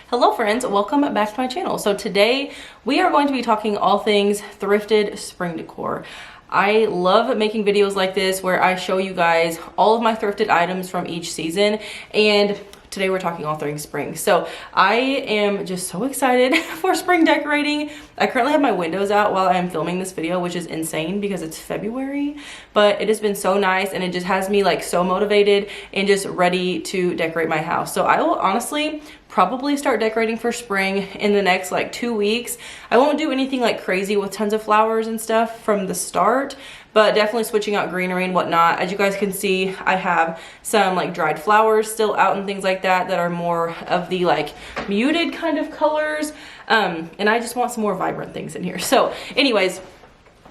Hello friends, welcome back to my channel. So today we are going to be talking all things thrifted spring decor. I love making videos like this where I show you guys all of my thrifted items from each season, and today we're talking all things spring. So I am just so excited for spring decorating. I currently have my windows out while I'm filming this video, which is insane because it's February, but it has been so nice and it just has me like so motivated and just ready to decorate my house. So I will honestly probably start decorating for spring in the next like 2 weeks. I won't do anything like crazy with tons of flowers and stuff from the start, but definitely switching out greenery and whatnot. As you guys can see, I have some like dried flowers still out and things like that that are more of the like muted kind of colors. And I just want some more vibrant things in here. So anyways,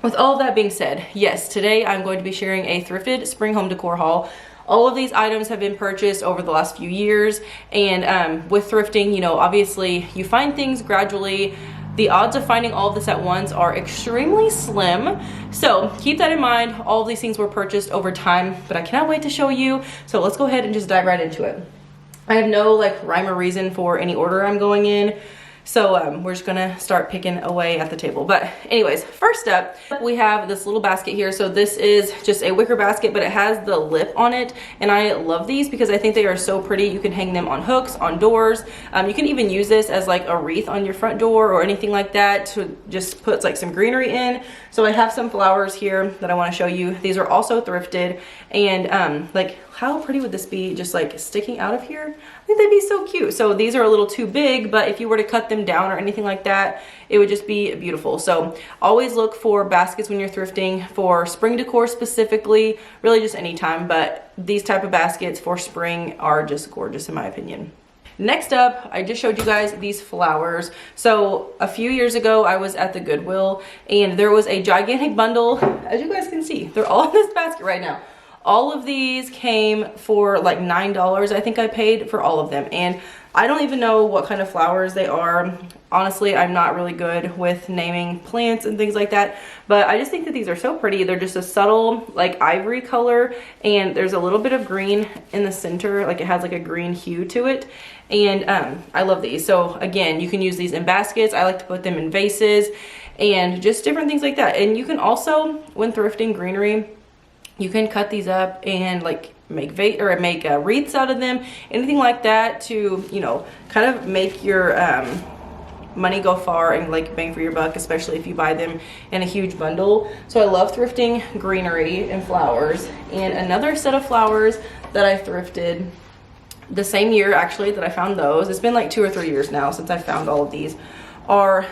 with all of that being said, yes, today I'm going to be sharing a thrifted spring home decor haul. All of these items have been purchased over the last few years, and with thrifting, you know, obviously you find things gradually. The odds of finding all of this at once are extremely slim. So keep that in mind. All of these things were purchased over time, but I cannot wait to show you. So let's go ahead and just dive right into it. I have no like rhyme or reason for any order I'm going in. So we're just gonna start picking away at the table. But anyways, first up, we have this little basket here. So this is just a wicker basket, but it has the lip on it. And I love these because I think they are so pretty. You can hang them on hooks, on doors. You can even use this as like a wreath on your front door or anything like that to just put like some greenery in. So I have some flowers here that I wanna show you. These are also thrifted. And like, how pretty would this be just like sticking out of here? I think they'd be so cute. So these are a little too big, but if you were to cut them down or anything like that, it would just be beautiful. So always look for baskets when you're thrifting for spring decor specifically, really just anytime, but these type of baskets for spring are just gorgeous in my opinion. Next up, I just showed you guys these flowers. So a few years ago, I was at the Goodwill and there was a gigantic bundle. As you guys can see, they're all in this basket right now. All of these came for like $9, I think I paid for all of them. And I don't even know what kind of flowers they are. Honestly, I'm not really good with naming plants and things like that, but I just think that these are so pretty. They're just a subtle like ivory color, and there's a little bit of green in the center, like it has like a green hue to it. And I love these. So again, you can use these in baskets. I like to put them in vases and just different things like that. And you can also, when thrifting greenery, you can cut these up and like make wreaths out of them, anything like that to, you know, kind of make your money go far and like bang for your buck, especially if you buy them in a huge bundle. So I love thrifting greenery and flowers. And another set of flowers that I thrifted the same year actually that I found those, it's been like 2 or 3 years now since I found all of these, are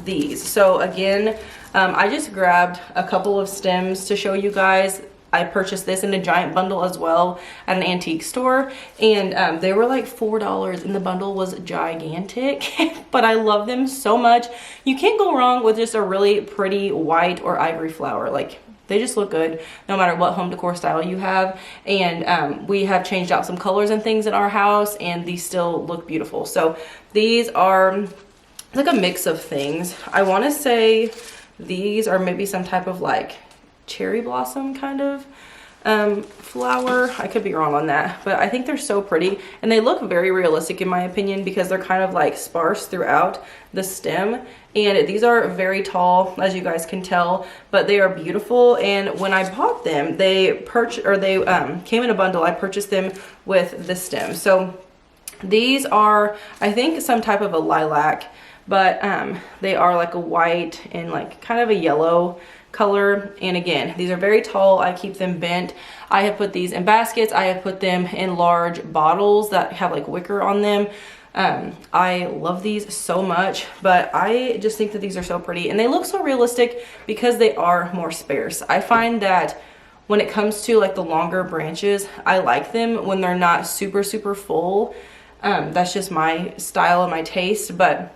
these. So again, I just grabbed a couple of stems to show you guys. I purchased this in a giant bundle as well at an antique store, and they were like $4 and the bundle was gigantic. But I love them so much. You can't go wrong with just a really pretty white or ivory flower. Like, they just look good no matter what home decor style you have. And we have changed out some colors and things in our house, and these still look beautiful. So these are like a mix of things. I want to say these are maybe some type of like cherry blossom kind of flower. I could be wrong on that, but I think they're so pretty, and they look very realistic in my opinion because they're kind of like sparse throughout the stem. And these are very tall, as you guys can tell, but they are beautiful. And when I bought them, they came in a bundle. I purchased them with the stem. So these are, I think, some type of a lilac, but they are like a white and like kind of a yellow color. And again, these are very tall. I keep them bent. I have put these in baskets. I have put them in large bottles that have like wicker on them. I love these so much, but I just think that these are so pretty and they look so realistic because they are more sparse. I find that when it comes to like the longer branches, I like them when they're not super full. That's just my style and my taste, but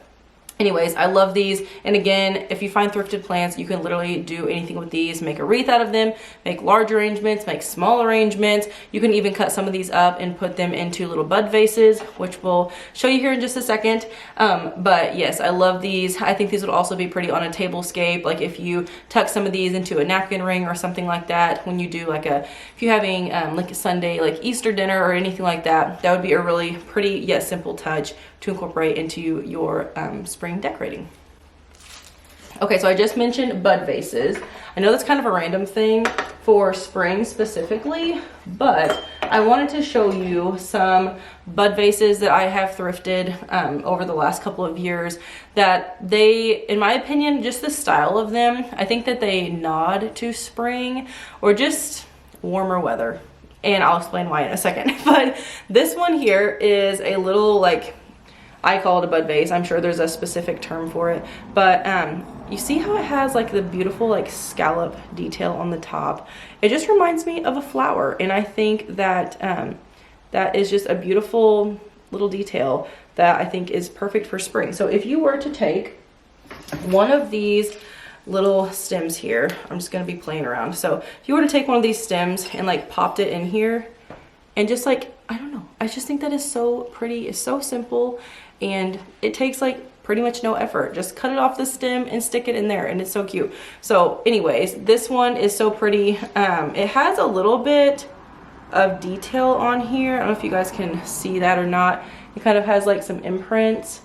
Anyways, I love these. And again, if you find thrifted plants, you can literally do anything with these. Make a wreath out of them, make large arrangements, make small arrangements. You can even cut some of these up and put them into little bud vases, which we'll show you here in just a second. But yes, I love these. I think these would also be pretty on a tablescape. Like if you tuck some of these into a napkin ring or something like that, when you do like if you're having like a Sunday, like Easter dinner or anything like that, that would be a really pretty yet simple touch to incorporate into your spring decorating. Okay, so I just mentioned bud vases. I know that's kind of a random thing for spring specifically, but I wanted to show you some bud vases that I have thrifted over the last couple of years that they, in my opinion, just the style of them, I think that they nod to spring or just warmer weather. And I'll explain why in a second. But this one here is a little, like, I call it a bud vase. I'm sure there's a specific term for it. But you see how it has like the beautiful like scallop detail on the top? It just reminds me of a flower. And I think that that is just a beautiful little detail that I think is perfect for spring. So if you were to take one of these little stems here, I'm just going to be playing around. So if you were to take one of these stems and like popped it in here and just like, I don't know, I just think that is so pretty. It's so simple and it takes like pretty much no effort. Just cut it off the stem and stick it in there and it's so cute. So anyways, this one is so pretty. It has a little bit of detail on here. I don't know if you guys can see that or not. It kind of has like some imprints,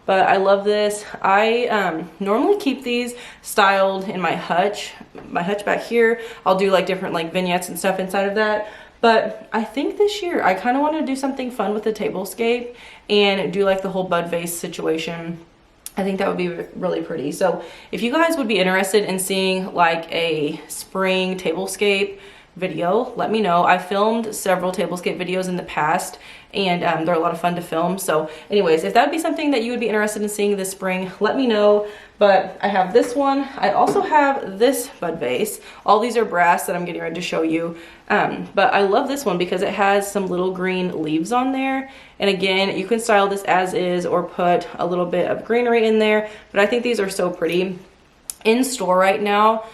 but I love this. I normally keep these styled in my hutch back here. I'll do like different like vignettes and stuff inside of that. But I think this year I kind of want to do something fun with the tablescape and do like the whole bud vase situation. I think that would be really pretty. So if you guys would be interested in seeing like a spring tablescape video, let me know. I filmed several tablescape videos in the past and they're a lot of fun to film. So anyways, if that would be something that you would be interested in seeing this spring, let me know. But I have this one. I also have this bud vase. All these are brass that I'm getting ready to show you. But I love this one because it has some little green leaves on there. And again, you can style this as is or put a little bit of greenery in there. But I think these are so pretty. In store right now,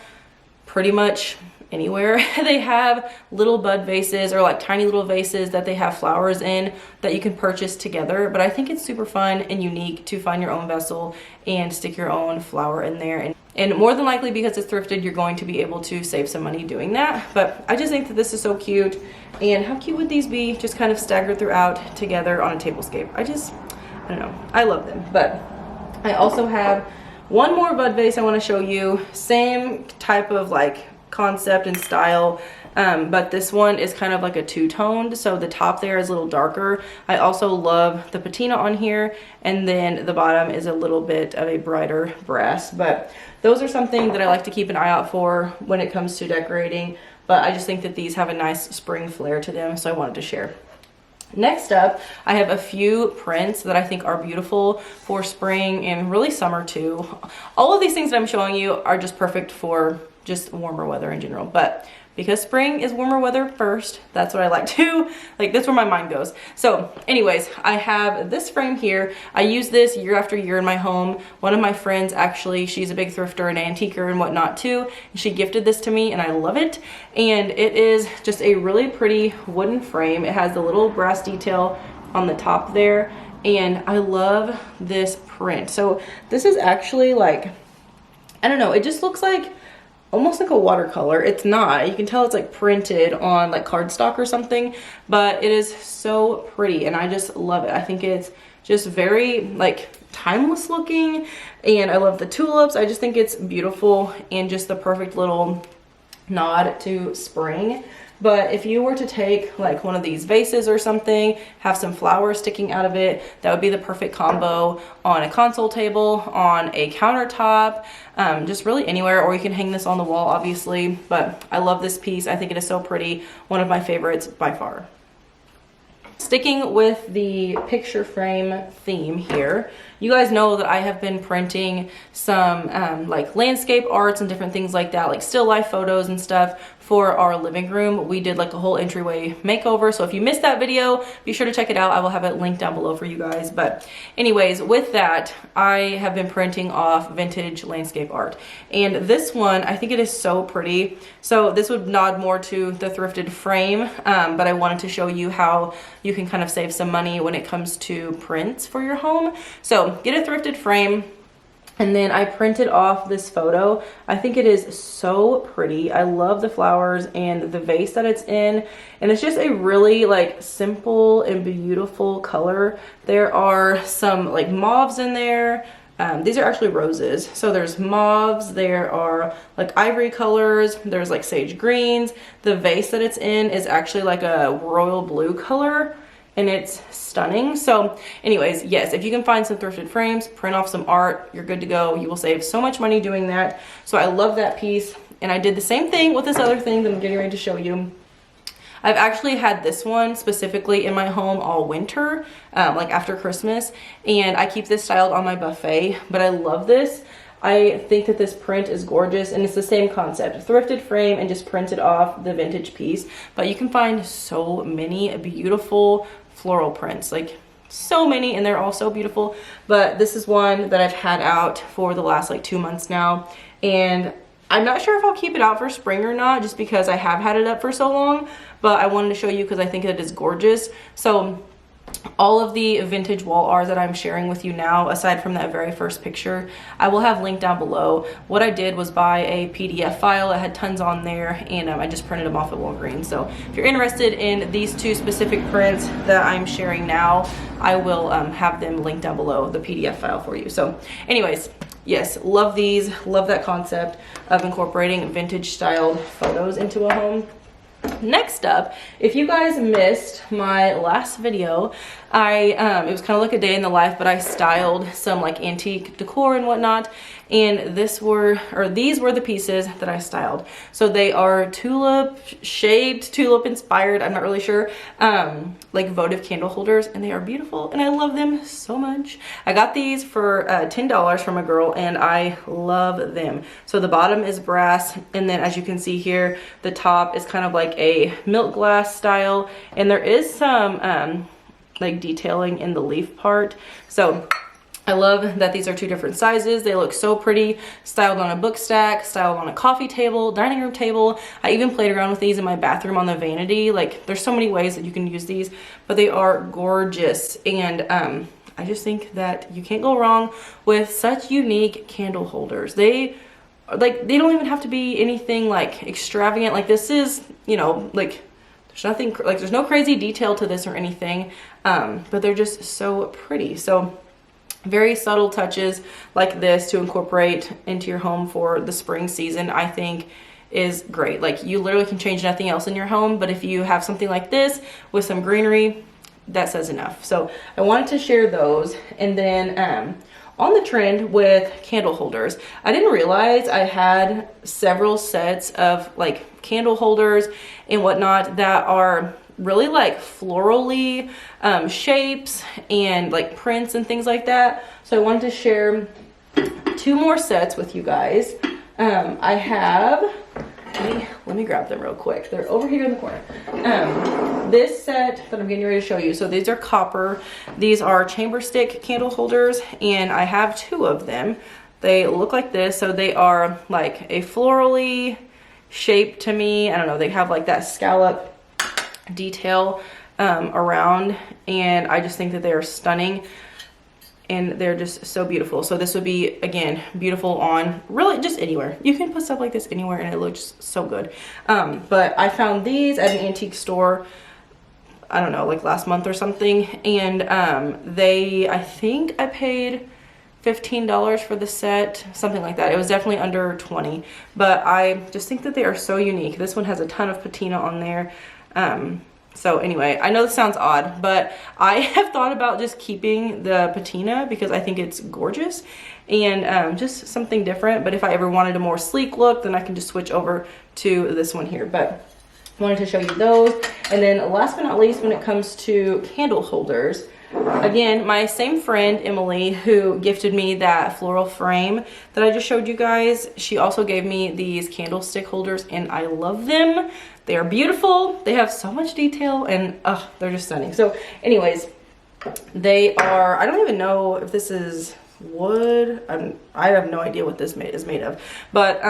pretty much anywhere, they have little bud vases or like tiny little vases that they have flowers in that you can purchase together. But I think it's super fun and unique to find your own vessel and stick your own flower in there. And more than likely, because it's thrifted, you're going to be able to save some money doing that. But I just think that this is so cute. And how cute would these be just kind of staggered throughout together on a tablescape? I don't know. I love them. But I also have one more bud vase I want to show you. Same type of like concept and style, but this one is kind of like a two-toned, so the top there is a little darker. I also love the patina on here, and then the bottom is a little bit of a brighter brass. But those are something that I like to keep an eye out for when it comes to decorating. But I just think that these have a nice spring flair to them, so I wanted to share. Next up, I have a few prints that I think are beautiful for spring and really summer too. All of these things that I'm showing you are just perfect for just warmer weather in general, but because spring is warmer weather first, that's what I like to, like that's where my mind goes. So anyways, I have this frame here. I use this year after year in my home. One of my friends, actually, she's a big thrifter and antiquer and whatnot too, and she gifted this to me and I love it. And it is just a really pretty wooden frame. It has the little brass detail on the top there, and I love this print. So this is actually like, I don't know, it just looks like almost like a watercolor. It's not. You can tell it's like printed on like cardstock or something, but it is so pretty and I just love it. I think it's just very like timeless looking, and I love the tulips. I just think it's beautiful and just the perfect little nod to spring. But if you were to take like one of these vases or something, have some flowers sticking out of it, that would be the perfect combo on a console table, on a countertop, just really anywhere, or you can hang this on the wall obviously. But I love this piece. I think it is so pretty. One of my favorites by far. sticking with the picture frame theme here, you guys know that I have been printing some like landscape arts and different things like that, like still life photos and stuff for our living room. We did like a whole entryway makeover, so if you missed that video, be sure to check it out. I will have it linked down below for you guys. But anyways, with that, I have been printing off vintage landscape art, and this one, I think it is so pretty. So this would nod more to the thrifted frame, but I wanted to show you how you can kind of save some money when it comes to prints for your home. So get a thrifted frame. And then I printed off this photo. I think it is so pretty. I love the flowers and the vase that it's in. And it's just a really like simple and beautiful color. There are some like mauves in there. These are actually roses. So there's mauves, there are like ivory colors, there's like sage greens. The vase that it's in is actually like a royal blue color, and it's stunning. So anyways, yes, if you can find some thrifted frames, print off some art, you're good to go. You will save so much money doing that. So I love that piece. And I did the same thing with this other thing that I'm getting ready to show you. I've actually had this one specifically in my home all winter, like after Christmas, and I keep this styled on my buffet, but I love this. I think that this print is gorgeous, and it's the same concept, thrifted frame and just printed off the vintage piece. But you can find so many beautiful floral prints, like so many, and they're all so beautiful. But this is one that I've had out for the last like 2 months now, and I'm not sure if I'll keep it out for spring or not, just because I have had it up for so long, but I wanted to show you because I think it is gorgeous. So all of the vintage wall art that I'm sharing with you now, aside from that very first picture, I will have linked down below. What I did was buy a PDF file. It had tons on there, and I just printed them off at Walgreens. So if you're interested in these two specific prints that I'm sharing now, I will have them linked down below, the PDF file for you. So anyways, yes, love these, love that concept of incorporating vintage styled photos into a home. Next up, if you guys missed my last video, it was kind of like a day in the life, but I styled some like antique decor and whatnot, and these were the pieces that I styled. So they are tulip shaped, tulip inspired, I'm not really sure, like votive candle holders, and they are beautiful and I love them so much. I got these for $10 from a girl, and I love them. So the bottom is brass, and then as you can see here, the top is kind of like a milk glass style, and there is some like detailing in the leaf part. So I love that these are two different sizes. They look so pretty, styled on a book stack, styled on a coffee table, dining room table. I even played around with these in my bathroom on the vanity. Like, there's so many ways that you can use these, but they are gorgeous. And I just think that you can't go wrong with such unique candle holders. They don't even have to be anything like extravagant. Like, this is, you know, like, there's nothing, like, there's no crazy detail to this or anything, but they're just so pretty. So very subtle touches like this to incorporate into your home for the spring season, I think is great. Like, you literally can change nothing else in your home, but if you have something like this with some greenery, that says enough. So I wanted to share those. And then on the trend with candle holders, I didn't realize I had several sets of like candle holders and whatnot that are really like florally shapes and like prints and things like that. So I wanted to share 2 more sets with you guys. I have, let me grab them real quick. They're over here in the corner. This set that I'm getting ready to show you, so these are copper. These are chamber stick candle holders, and I have 2 of them. They look like this. So they are like a florally shape to me. I don't know, they have like that scallop detail around, and I just think that they are stunning and they're just so beautiful. So this would be, again, beautiful on really just anywhere. You can put stuff like this anywhere and it looks so good. But I found these at an antique store, I don't know, like last month or something, and I think I paid $15 for the set, something like that. It was definitely under 20, but I just think that they are so unique. This one has a ton of patina on there. So anyway, I know this sounds odd, but I have thought about just keeping the patina because I think it's gorgeous and just something different. But if I ever wanted a more sleek look, then I can just switch over to this one here. But wanted to show you those. And then last but not least, when it comes to candle holders, again, my same friend Emily, who gifted me that floral frame that I just showed you guys, she also gave me these candlestick holders, and I love them. They are beautiful. They have so much detail, and they're just stunning. So anyways, they are, I don't even know if this is wood. I have no idea what this is made of, but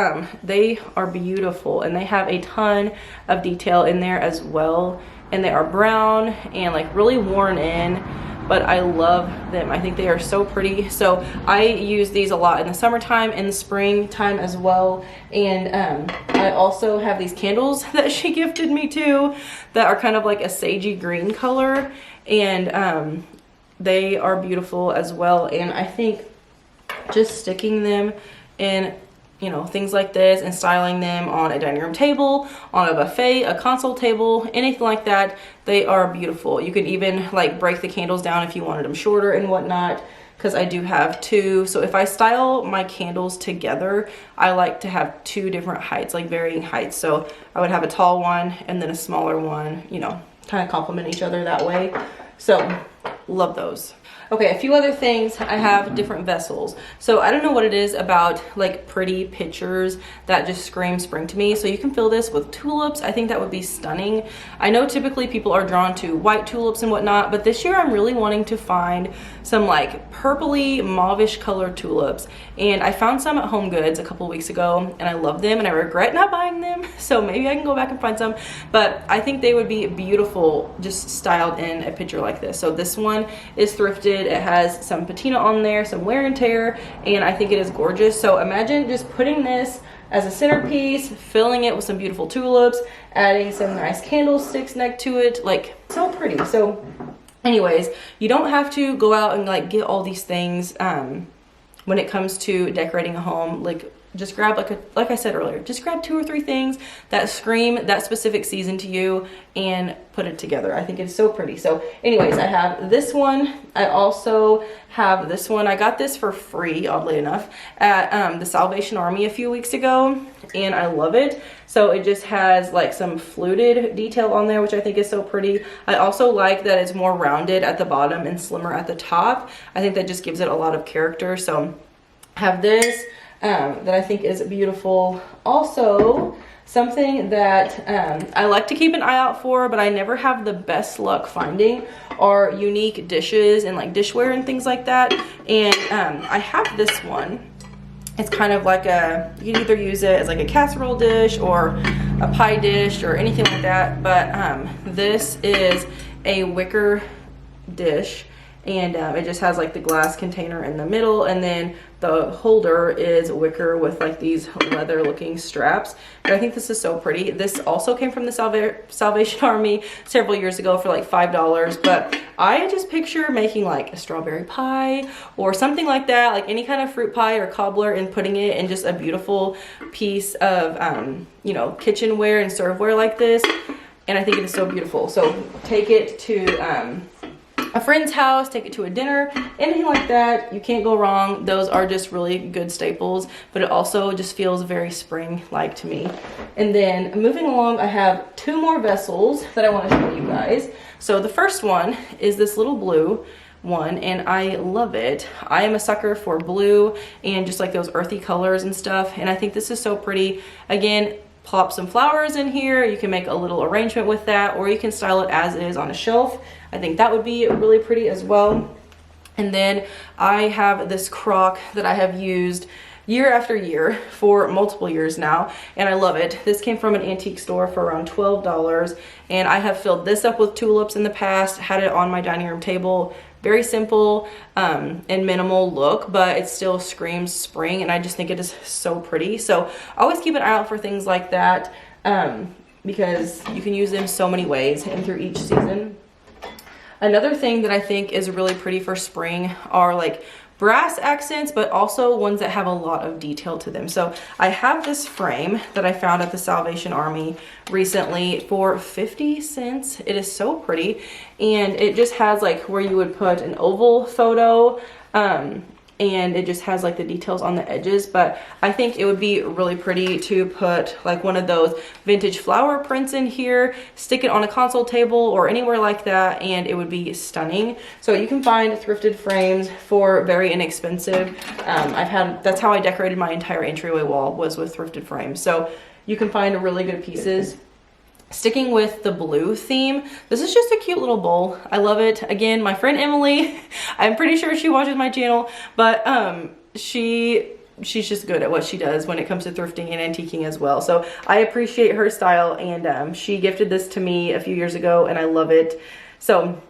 they are beautiful, and they have a ton of detail in there as well, and they are brown and like really worn in, but I love them. I think they are so pretty. So I use these a lot in the summertime and the springtime as well. And I also have these candles that she gifted me too that are kind of like a sagey green color, and they are beautiful as well. And I think just sticking them in, you know, things like this and styling them on a dining room table, on a buffet, a console table, anything like that, they are beautiful. You can even like break the candles down if you wanted them shorter and whatnot, because I do have two. So if I style my candles together, I like to have two different heights, like varying heights. So I would have a tall one and then a smaller one, you know, kind of complement each other that way. So love those. Okay, a few other things. I have different vessels. So I don't know what it is about like pretty pictures that just scream spring to me. So you can fill this with tulips. I think that would be stunning. I know typically people are drawn to white tulips and whatnot, but this year I'm really wanting to find some like purpley mauvish colored tulips. And I found some at Home Goods a couple weeks ago, and I love them, and I regret not buying them. So maybe I can go back and find some, but I think they would be beautiful just styled in a picture like this. So this one is Thrifted. It has some patina on there, some wear and tear, and I think it is gorgeous. So imagine just putting this as a centerpiece, filling it with some beautiful tulips, adding some nice candlesticks next to it, like so pretty. So anyways, you don't have to go out and like get all these things when it comes to decorating a home. Like just grab like I said earlier, just grab 2 or 3 things that scream that specific season to you and put it together. I think it's so pretty. So anyways, I have this one. I also have this one. I got this for free, oddly enough, at the Salvation Army a few weeks ago, and I love it. So it just has like some fluted detail on there, which I think is so pretty. I also like that it's more rounded at the bottom and slimmer at the top. I think that just gives it a lot of character. So I have this that I think is beautiful. Also, something that I like to keep an eye out for, but I never have the best luck finding, are unique dishes and like dishware and things like that. And I have this one. It's kind of like you can either use it as like a casserole dish or a pie dish or anything like that. But this is a wicker dish, and it just has like the glass container in the middle, and then the holder is wicker with like these leather looking straps. But I think this is so pretty. This also came from the Salvation Army several years ago for like $5, but I just picture making like a strawberry pie or something like that, like any kind of fruit pie or cobbler, and putting it in just a beautiful piece of you know, kitchenware and serveware like this. And I think it is so beautiful. So take it to a friend's house, take it to a dinner, anything like that, you can't go wrong. Those are just really good staples, but it also just feels very spring-like to me. And then moving along, I have 2 more vessels that I want to show you guys. So the first one is this little blue one, and I love it. I am a sucker for blue and just like those earthy colors and stuff, and I think this is so pretty. Again, plop some flowers in here. You can make a little arrangement with that, or you can style it as is on a shelf. I think that would be really pretty as well. And then I have this crock that I have used year after year for multiple years now, and I love it. This came from an antique store for around $12, and I have filled this up with tulips in the past, had it on my dining room table. Very simple and minimal look, but it still screams spring, and I just think it is so pretty. So I always keep an eye out for things like that because you can use them so many ways and through each season. Another thing that I think is really pretty for spring are like brass accents, but also ones that have a lot of detail to them. So I have this frame that I found at the Salvation Army recently for 50 cents. It is so pretty, and it just has like where you would put an oval photo and it just has like the details on the edges, but I think it would be really pretty to put like one of those vintage flower prints in here, stick it on a console table or anywhere like that, and it would be stunning. So you can find thrifted frames for very inexpensive. That's how I decorated my entire entryway wall, was with thrifted frames. So you can find really good pieces. Sticking with the blue theme, this is just a cute little bowl. I love it. Again, my friend Emily, I'm pretty sure she watches my channel, but she's just good at what she does when it comes to thrifting and antiquing as well. So I appreciate her style, and she gifted this to me a few years ago, and I love it. So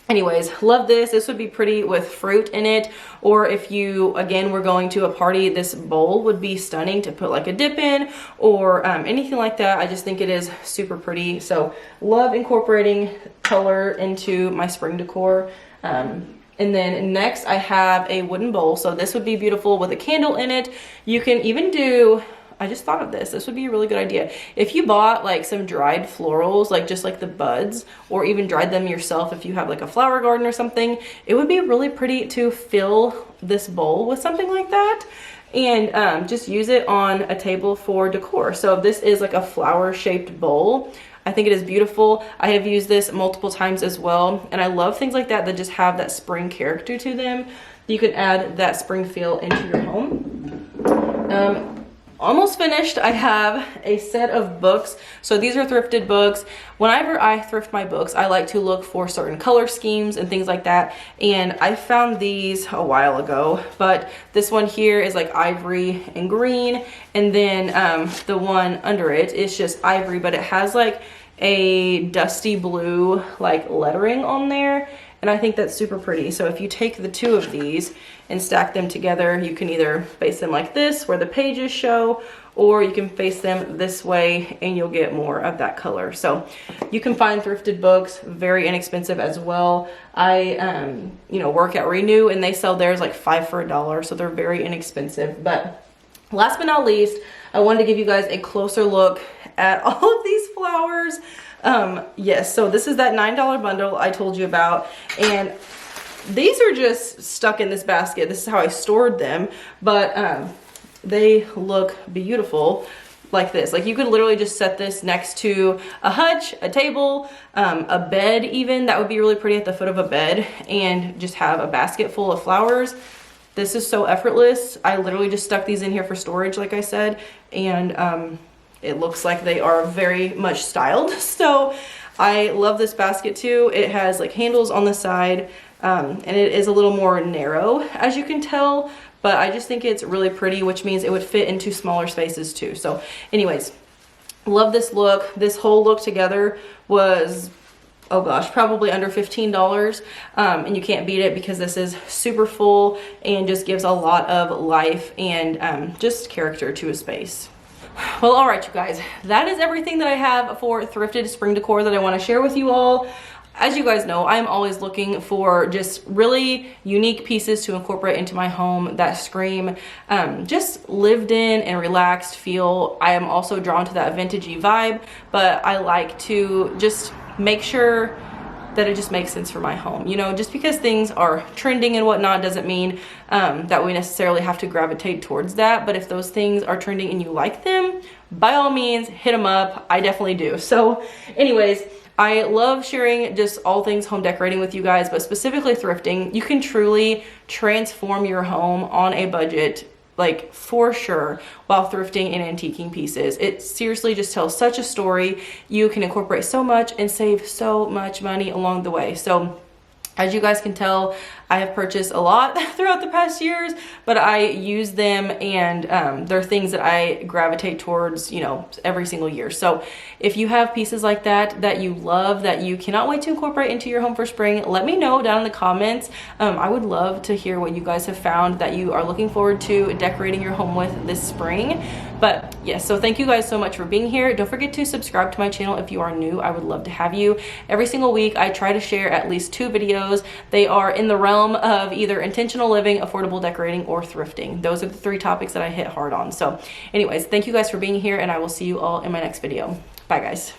anyways, love this. This would be pretty with fruit in it, or if you, again, were going to a party, this bowl would be stunning to put like a dip in or anything like that. I just think it is super pretty. So love incorporating color into my spring decor. And then next I have a wooden bowl. So this would be beautiful with a candle in it. You can even do, I just thought of this. This would be a really good idea. If you bought like some dried florals, like just like the buds, or even dried them yourself if you have like a flower garden or something, it would be really pretty to fill this bowl with something like that and just use it on a table for decor. So this is like a flower shaped bowl. I think it is beautiful. I have used this multiple times as well, and I love things like that that just have that spring character to them. You can add that spring feel into your home. Almost finished. I have a set of books. So these are thrifted books. Whenever I thrift my books, I like to look for certain color schemes and things like that. And I found these a while ago, but this one here is like ivory and green. And then the one under it is just ivory, but it has like a dusty blue like lettering on there. And I think that's super pretty. So if you take the two of these and stack them together, you can either face them like this where the pages show, or you can face them this way and you'll get more of that color. So you can find thrifted books very inexpensive as well. I work at Renew, and they sell theirs like 5 for $1, so they're very inexpensive. But last but not least, I wanted to give you guys a closer look at all of these flowers. Yes, so this is that $9 bundle I told you about, and these are just stuck in this basket. This is how I stored them, but they look beautiful like this. Like you could literally just set this next to a hutch, a table, a bed even. That would be really pretty at the foot of a bed, and just have a basket full of flowers. This is so effortless. I literally just stuck these in here for storage, like I said, and it looks like they are very much styled. So I love this basket too. It has like handles on the side, and it is a little more narrow, as you can tell, but I just think it's really pretty, which means it would fit into smaller spaces too. So anyways, love this look. This whole look together was, oh gosh, probably under $15, and you can't beat it because this is super full and just gives a lot of life and just character to a space. Well, all right, you guys, that is everything that I have for thrifted spring decor that I want to share with you all. As you guys know, I'm always looking for just really unique pieces to incorporate into my home that scream just lived in and relaxed feel. I am also drawn to that vintagey vibe, but I like to just make sure that it just makes sense for my home. You know, just because things are trending and whatnot doesn't mean that we necessarily have to gravitate towards that. But if those things are trending and you like them, by all means, hit them up. I definitely do. So anyways, I love sharing just all things home decorating with you guys, but specifically thrifting. You can truly transform your home on a budget, like for sure, while thrifting and antiquing pieces. It seriously just tells such a story. You can incorporate so much and save so much money along the way. So as you guys can tell, I have purchased a lot throughout the past years, but I use them, and they're things that I gravitate towards, you know, every single year. So if you have pieces like that that you love, that you cannot wait to incorporate into your home for spring, let me know down in the comments. I would love to hear what you guys have found that you are looking forward to decorating your home with this spring. But yes, so thank you guys so much for being here. Don't forget to subscribe to my channel if you are new. I would love to have you. Every single week, I try to share at least 2 videos. They are in the realm of either intentional living, affordable decorating, or thrifting. Those are the 3 topics that I hit hard on. So anyways, thank you guys for being here, and I will see you all in my next video. Bye guys.